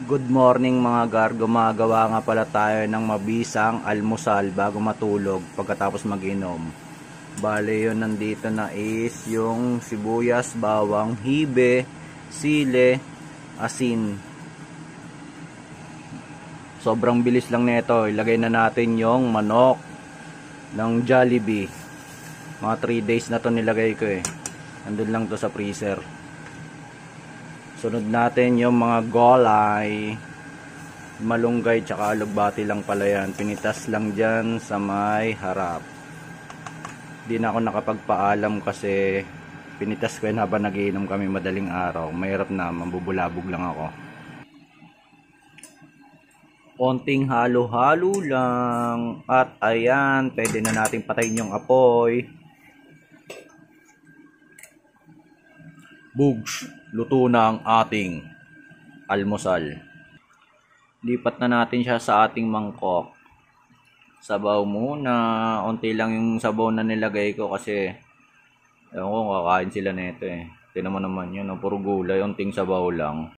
Good morning mga gar, gumagawa nga pala tayo ng mabisang almusal bago matulog pagkatapos mag-inom. Bale yun nandito na is yung sibuyas, bawang, hibe, sile, asin. Sobrang bilis lang nito. Ilagay na natin yung manok ng Jollibee. Mga 3 days na to nilagay ko eh. Nandun lang to sa freezer. Sunod natin yung mga gulay, malunggay tsaka alugbati lang pala yan. Pinitas lang dyan sa may harap. Di na ako nakapagpaalam kasi pinitas ko yun habang nagiinom kami madaling araw. Mahirap na, mambubulabog lang ako. Konting halo-halo lang. At ayan, pwede na natin patayin yung apoy. Bugs, luto na ang ating almusal. Lipat na natin siya sa ating mangkok. Sabaw muna. Unti lang yung sabaw na nilagay ko kasi ewan ko, kakain sila nito eh. Tingnan mo naman yun, puro gulay, unting sabaw lang.